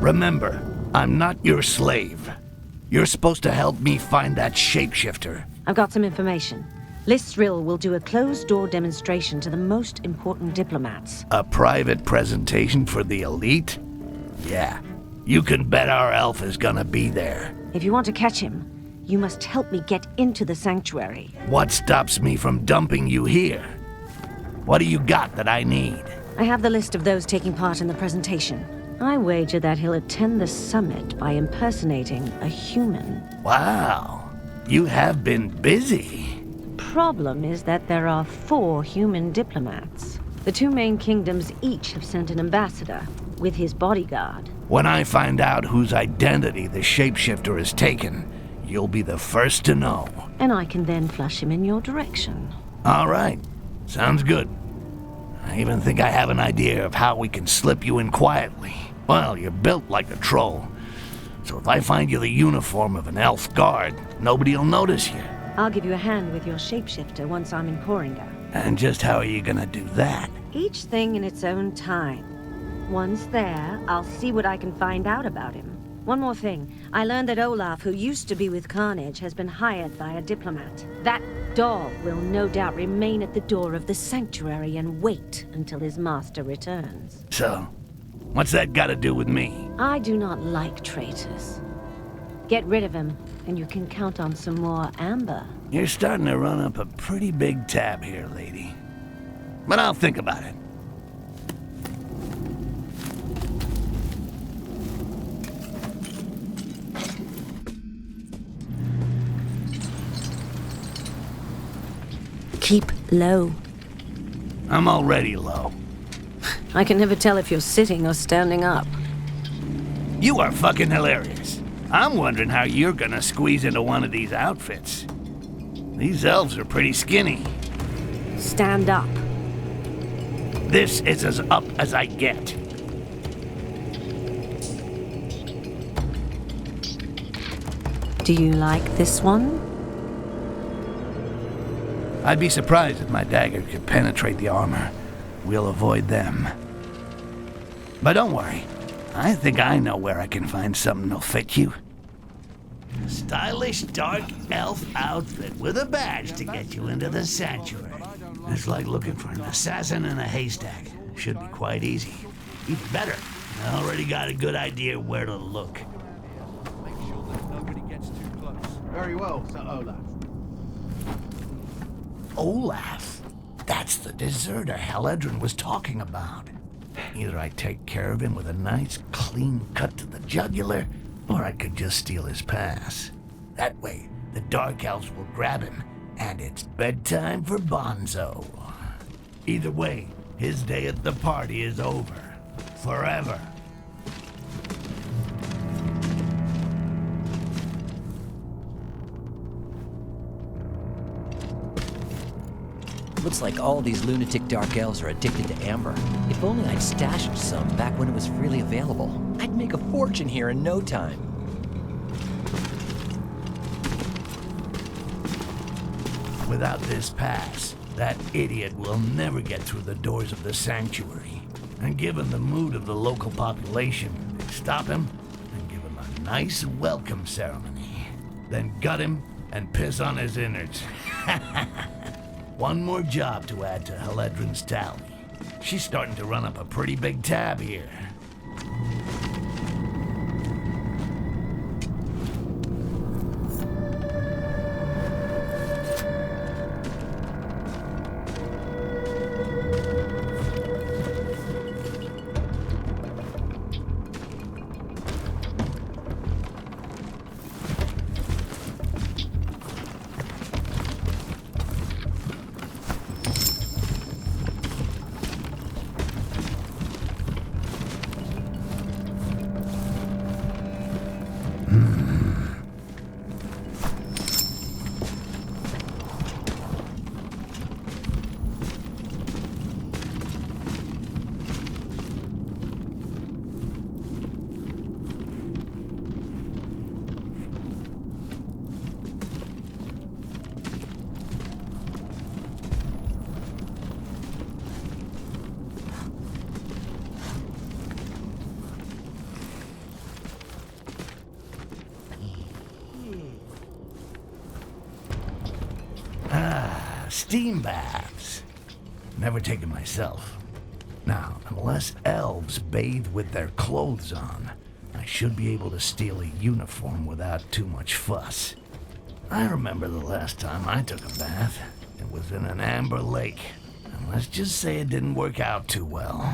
Remember, I'm not your slave. You're supposed to help me find that shapeshifter. I've got some information. Listrill will do a closed-door demonstration to the most important diplomats. A private presentation for the elite? Yeah, you can bet our elf is gonna be there. If you want to catch him, you must help me get into the sanctuary. What stops me from dumping you here? What do you got that I need? I have the list of those taking part in the presentation. I wager that he'll attend the summit by impersonating a human. Wow, you have been busy. Problem is that there are 4 human diplomats. The 2 main kingdoms each have sent an ambassador with his bodyguard. When I find out whose identity the shapeshifter has taken, you'll be the first to know. And I can then flush him in your direction. All right, sounds good. I even think I have an idea of how we can slip you in quietly. Well, you're built like a troll, so if I find you the uniform of an elf guard, nobody'll notice you. I'll give you a hand with your shapeshifter once I'm in Poringa. And just how are you gonna do that? Each thing in its own time. Once there, I'll see what I can find out about him. One more thing. I learned that Olaf, who used to be with Carnage, has been hired by a diplomat. That dog will no doubt remain at the door of the sanctuary and wait until his master returns. So, what's that got to do with me? I do not like traitors. Get rid of him, and you can count on some more amber. You're starting to run up a pretty big tab here, lady. But I'll think about it. Keep low. I'm already low. I can never tell if you're sitting or standing up. You are fucking hilarious. I'm wondering how you're gonna squeeze into one of these outfits. These elves are pretty skinny. Stand up. This is as up as I get. Do you like this one? I'd be surprised if my dagger could penetrate the armor. We'll avoid them. But don't worry. I think I know where I can find something that'll fit you. A stylish dark elf outfit with a badge to get you into the sanctuary. It's like looking for an assassin in a haystack. Should be quite easy. Even better, I already got a good idea where to look. Make sure that nobody gets too close. Very well, Sir Olaf. Olaf? That's the deserter Haledrin was talking about. Either I take care of him with a nice, clean cut to the jugular, or I could just steal his pass. That way, the Dark Elves will grab him, and it's bedtime for Bonzo. Either way, his day at the party is over. Forever. Looks like all these lunatic dark elves are addicted to amber. If only I'd stashed some back when it was freely available. I'd make a fortune here in no time. Without this pass, that idiot will never get through the doors of the sanctuary. And given the mood of the local population, they stop him and give him a nice welcome ceremony. Then gut him and piss on his innards. One more job to add to Haledrin's tally. She's starting to run up a pretty big tab here. Steam baths. Never taken myself. Now, unless elves bathe with their clothes on, I should be able to steal a uniform without too much fuss. I remember the last time I took a bath. It was in an amber lake. And let's just say it didn't work out too well.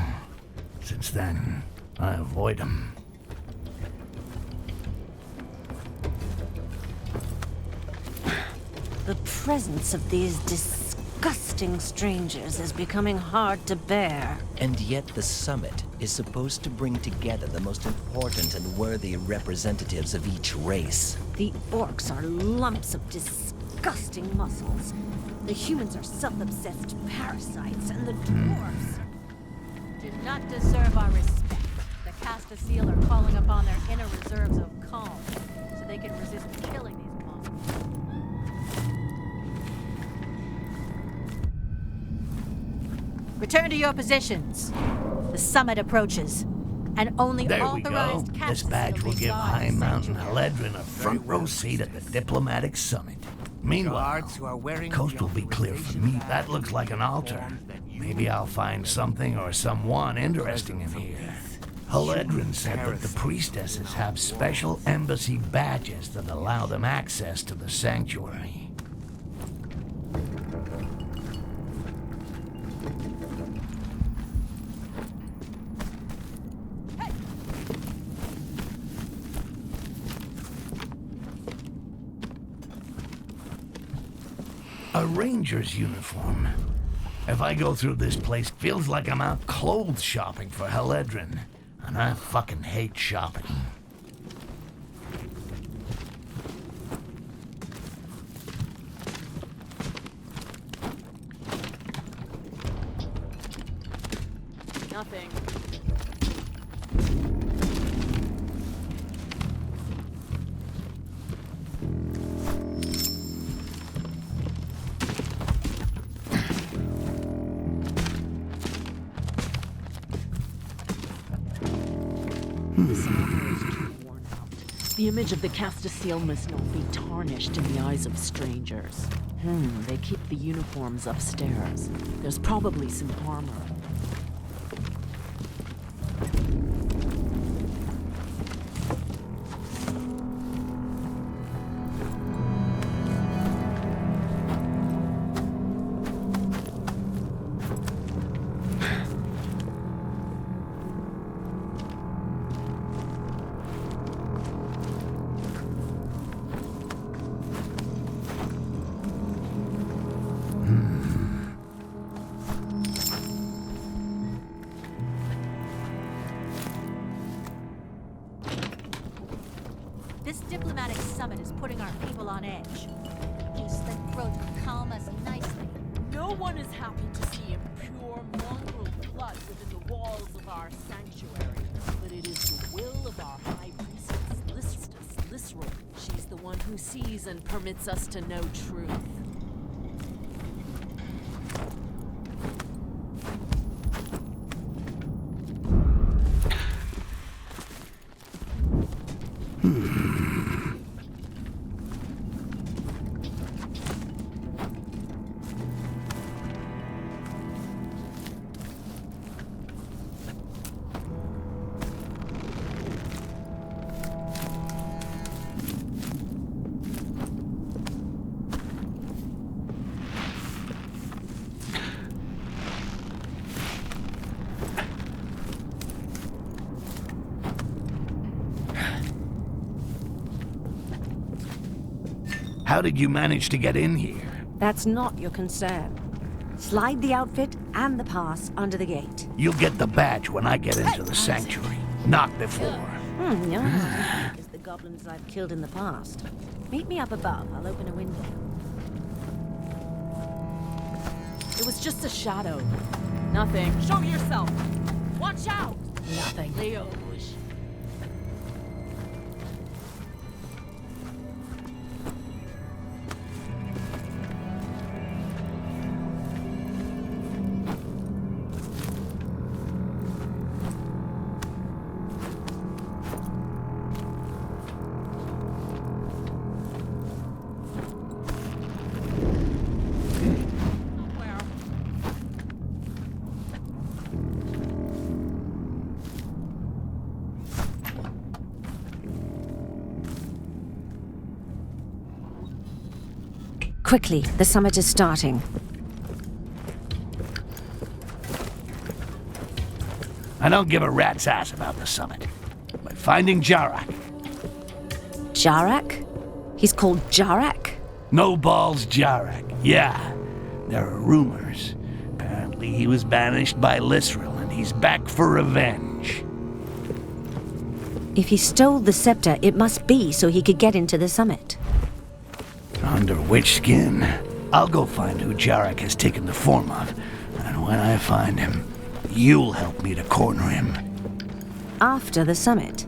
Since then, I avoid them. The presence of these disgusting strangers is becoming hard to bear. And yet the summit is supposed to bring together the most important and worthy representatives of each race. The orcs are lumps of disgusting muscles. The humans are self-obsessed parasites, and the dwarfs do not deserve our respect. The Castasiel are calling upon their inner reserves of calm, so they can resist killing these monsters. Return to your positions. The summit approaches, and only There we authorized go. This badge will give High Mountain Haledrin a front row seat at the diplomatic summit. Meanwhile, the coast will be clear for me. That looks like an altar. Maybe I'll find something or someone interesting in here. Haledrin said that the priestesses have special embassy badges that allow them access to the sanctuary. A ranger's uniform. If I go through this place, feels like I'm out clothes shopping for Haledrin. And I fucking hate shopping. Nothing. The image of the Castasiel must not be tarnished in the eyes of strangers. They keep the uniforms upstairs. There's probably some armor. This diplomatic summit is putting our people on edge. Use the growth to calm us nicely. No one is happy to see impure mongrel blood within the walls of our sanctuary. But it is the will of our high priestess, Lysra. She's the one who sees and permits us to know truth. How did you manage to get in here? That's not your concern. Slide the outfit and the pass under the gate. You'll get the badge when I get into the sanctuary, not before. No. Is the goblins I've killed in the past. Meet me up above. I'll open a window. It was just a shadow. Nothing. Show yourself! Watch out! Nothing. Leo. Quickly, the summit is starting. I don't give a rat's ass about the summit. But finding Jarak, Jarak? He's called Jarak? no balls Jarak, yeah. There are rumors. Apparently he was banished by Lisril and he's back for revenge. If he stole the scepter, it must be so he could get into the summit. Under which skin? I'll go find who Jarak has taken the form of. And when I find him, you'll help me to corner him. After the summit.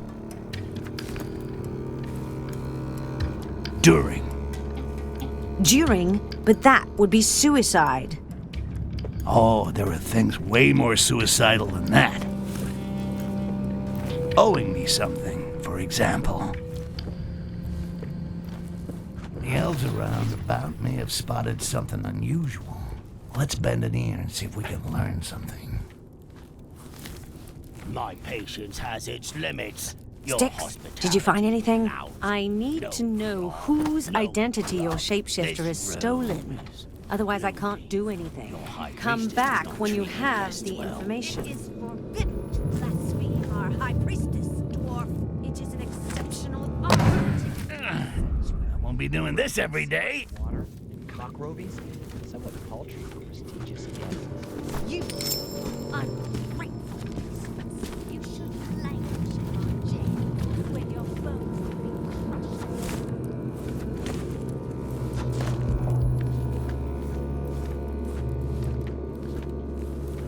During. During? But that would be suicide. Oh, there are things way more suicidal than that. Owing me something, for example. The elves around about me have spotted something unusual. Let's bend an ear and see if we can learn something. My patience has its limits. Your Styx, did you find anything? Now, I need to know whose identity your shapeshifter has stolen. Otherwise, I can't do anything. Come back when you have the information. It is forbidden to blaspheme our High Priestess, Dwarf. It is an exceptional honor. I won't be doing this every day. Water and cockroaches, somewhat paltry for prestigious guests. You ungrateful beasts. You should languish in our jail when your bones will be crushed.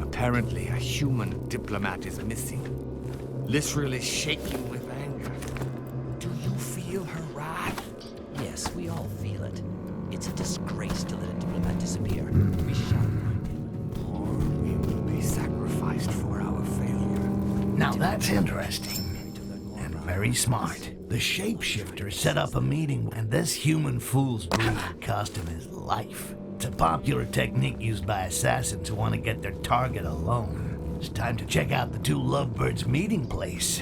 Apparently, a human diplomat is missing. Lisril is shaking with anger. Do you feel her wrath? Yes, we all feel it. It's a disgrace to let a diplomat disappear. We shall find him. Or we will be sacrificed for our failure. Now that's interesting. And very smart. The shapeshifter set up a meeting and this human fool's brood cost him his life. It's a popular technique used by assassins who want to get their target alone. It's time to check out the two lovebirds' meeting place.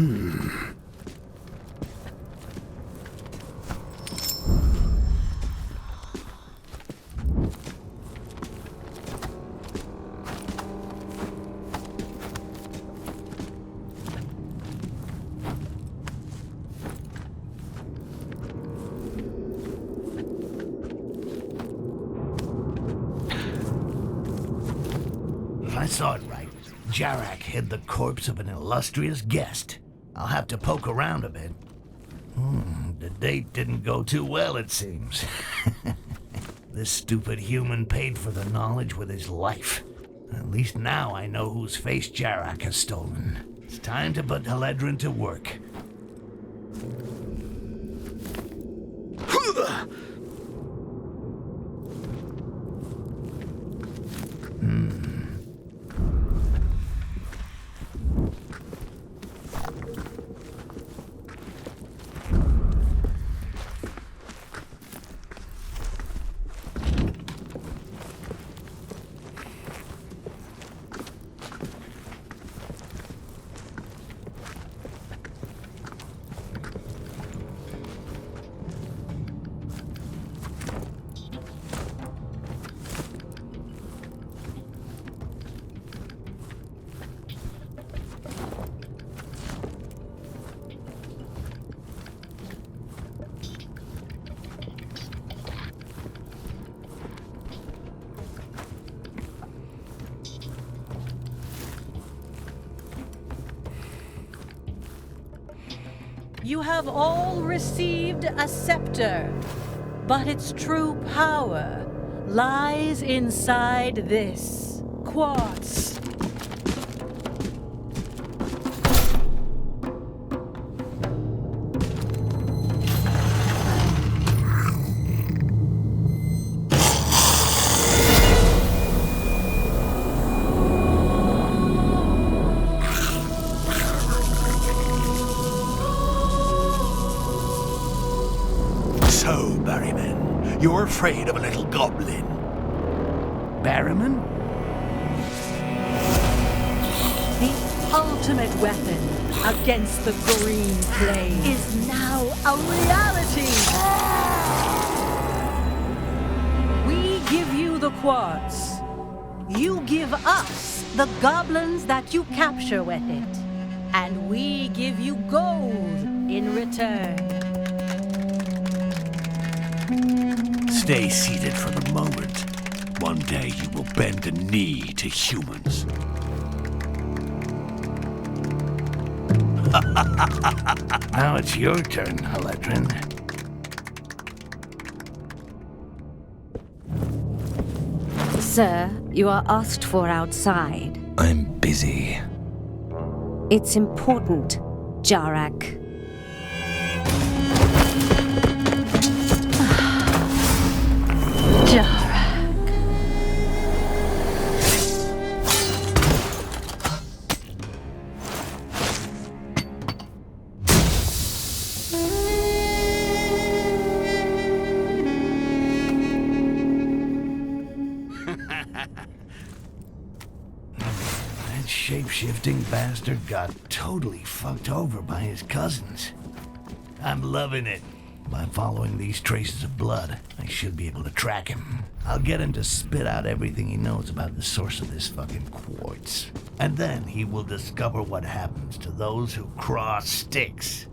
If I saw it right, Jarak hid the corpse of an illustrious guest. I'll have to poke around a bit. The date didn't go too well, it seems. This stupid human paid for the knowledge with his life. At least now I know whose face Jarak has stolen. It's time to put Haledrin to work. You have all received a scepter, but its true power lies inside this quartz. So, Barryman, you're afraid of a little goblin? Barryman? The ultimate weapon against the green plague is now a reality! We give you the quartz. You give us the goblins that you capture with it. And we give you gold in return. Stay seated for the moment. One day you will bend a knee to humans. Now it's your turn, Haledrin. Sir, you are asked for outside. I'm busy. It's important, Jarak. That shape-shifting bastard got totally fucked over by his cousins. I'm loving it. By following these traces of blood, I should be able to track him. I'll get him to spit out everything he knows about the source of this fucking quartz. And then he will discover what happens to those who cross Styx.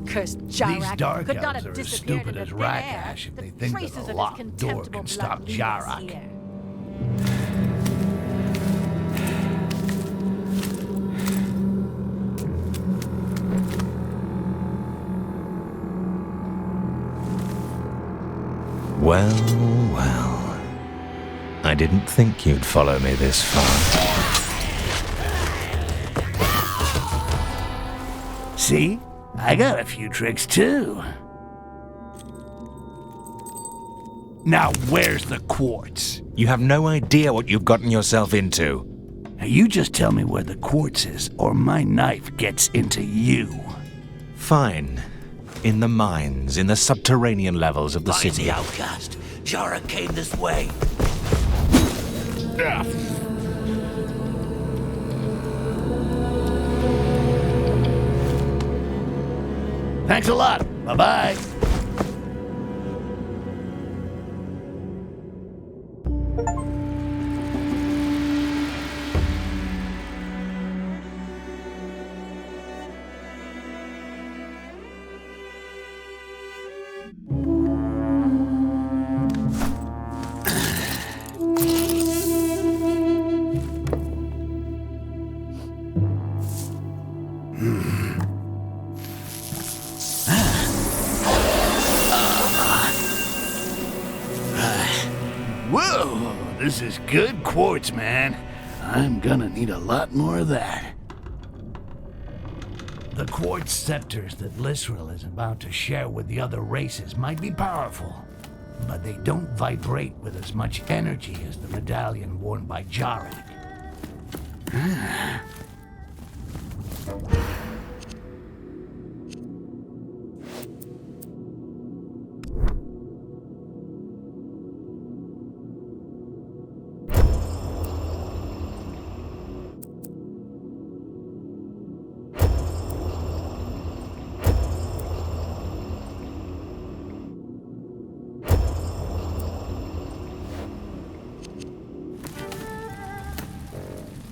that cursed These Jarak dark could not elves have are as disappeared stupid into as thin Rakash air. if they The think traces that a of locked his door contemptible can stop blood lead us Jarak. here. Well, well. I didn't think you'd follow me this far. See? I got a few tricks too. Now where's the quartz? You have no idea what you've gotten yourself into. Now you just tell me where the quartz is, or my knife gets into you. Fine. In the mines, in the subterranean levels of the Find city. the outcast. Jara came this way. Thanks a lot. Bye-bye. Whoa, this is good quartz, man. I'm gonna need a lot more of that. The quartz scepters that Lisril is about to share with the other races might be powerful, but they don't vibrate with as much energy as the medallion worn by Jarak.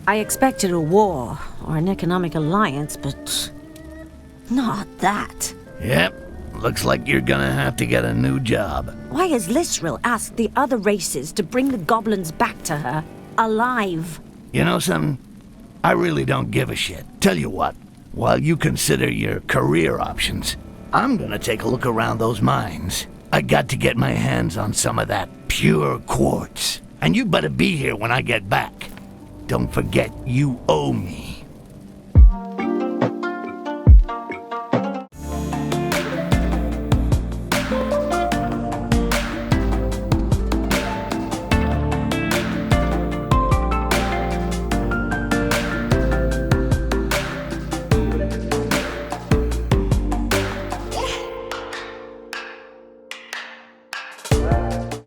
I expected a war or an economic alliance, but not that. Yep, looks like you're gonna have to get a new job. Why has Lisril asked the other races to bring the goblins back to her, alive? You know something? I really don't give a shit. Tell you what, while you consider your career options, I'm gonna take a look around those mines. I got to get my hands on some of that pure quartz. And you better be here when I get back. Don't forget, you owe me.